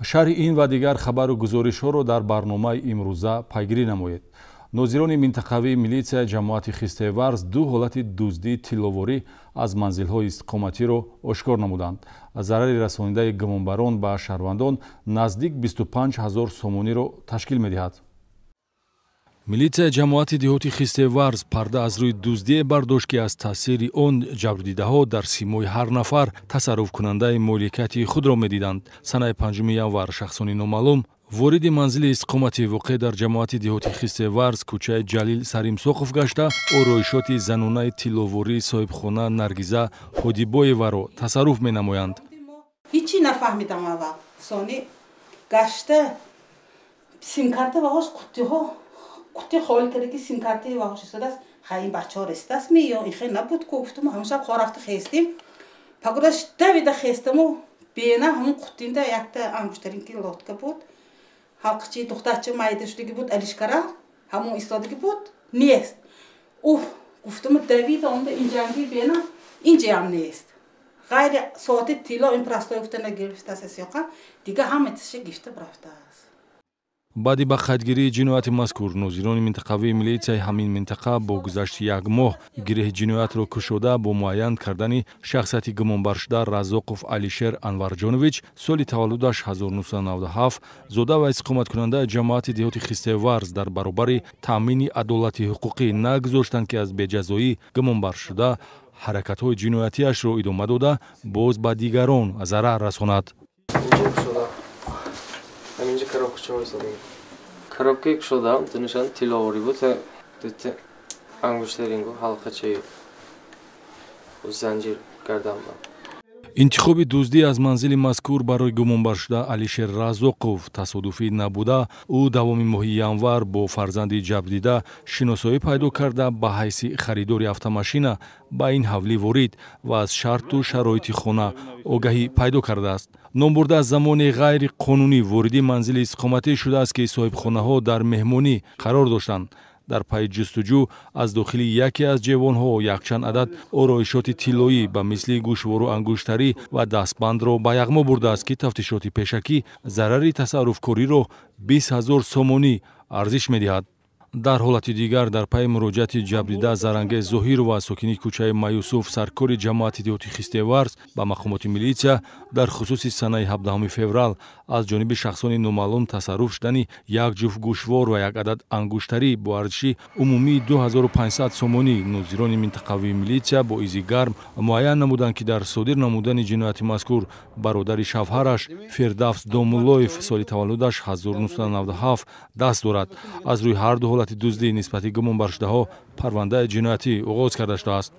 шарҳи ин ва дигар хабару гузоришҳоро дар барномаи имрӯза пайгирӣ намоед. нозирони минтақавии милитсияи ҷамоати Хистеварз ду ҳолати дуздии тилловорӣ аз манзилҳои истиқоматиро ошкор намуданд. зарари расонидаи гумонбарон ба шаҳрвандон наздик 25 000 сомониро ташкил медиҳад. милитсияи ҷамоати деҳоти Хистеварз парда аз рӯи дуздие бардошт, ки аз таъсири он ҷабрдидаҳо дар симои ҳар нафар тасарруфкунандаи моликияти худро медиданд. санаи 5 январ шахсони номаълум вориди манзили истиқомати воқеъ дар ҷамоати деҳоти Хистеварз кӯчаи Ҷалил Саримсохов гашта ороишоти занунаи тилловории соҳибхона Наргиза Ҳодибоеваро тасарруф менамоянд. ҳичи нафаҳмидам аввал сони гашта симкарта ваҳош қутти холӣ карда ки симкартаи ваҳош истодааст. ха ин бачаҳо рестасми ё ин хе набуд ку гуфтам ҳамшаб хо рафта хестим пагудаш давида хестаму бена ҳамун қуттинда якта ангуштаринки лотка буд ҳалқичи духтарча майда шудагӣ буд алишкара ҳамун истодагӣ буд нест. гуфтам давида онда инҷанги бена инҷаям нест. ғайри соати тилло ин простой гуфтана гирифтааст аз ёқа дига ҳама тиша гифта рафтааст. баъди ба қайдгирии ҷинояти мазкур нозирони минтақавии милитсияи ҳамин минтақа бо гузашти як моҳ гиреҳи ҷиноятро кушода бо муайян кардани шахсияти гумонбаршуда Разоқов Алишер Анварҷонович соли таваллудаш 1997 зода ва истиқоматкунандаи ҷамоати деҳоти Хистеварз дар баробари таъмини адолати ҳуқуқӣ нагузоштанд ки аз беҷазоӣ гумонбар шуда ҳаракатҳои ҷиноятиашро идома дода боз ба дигарон зарар расонад. همینجا коробка وایسادیم. коробка کشیدم دونشان تیلاوری بود. دیت انگشترینگو حلقه چی و زنجیر کردم. интихоби дуздӣ аз манзили мазкур барои гумонбаршуда Алишер Разоқов тасодуфӣ набуда, ӯ давоми моҳи январ бо фарзанди ҷабрдида шиносоӣ пайдо карда ба ҳайси харидори автомашина ба ин ҳавлӣ ворид ва аз шарту шароити хона огаҳӣ пайдо кардааст. ном бурда аз замони ғайриқонунӣ вориди манзили истиқоматӣ шудааст, ки соҳибхонаҳо дар меҳмонӣ қарор доштанд. дар пайи ҷустуҷӯ аз дохили яке аз ҷевонҳо якчанд адад ороишоти тиллоӣ ба мисли гӯшвору ангуштарӣ ва дастбандро ба яғмо бурдааст, ки тафтишоти пешакӣ зарари тасарруфкориро 20 000 сомонӣ арзиш медиҳад. дар ҳолати дигар дар пайи муроҷиати ҷабрида Зарангез Зоҳирова сокини кӯчаи Маюсуф саркори ҷамоати деҳоти Хистеварз ба мақомоти милитсия дар хусуси санаи 17 феврал аз ҷониби шахсони номаълум тасарруф шудани як ҷуфт гӯшвор ва як адад ангуштарӣ бо арзиши умумии 2500 сомонӣ нозирони минтақавии милитсия бо изи гарм муайян намуданд, ки дар содир намудани ҷинояти мазкур бародари шавҳараш Фирдавс Домуллоев соли таваллудаш 1997 даст дорад. аз рӯи ҳарду ҳолати дуздӣ нисбати гумонбаршудаҳо парвандаи ҷиноятӣ оғоз карда шудааст.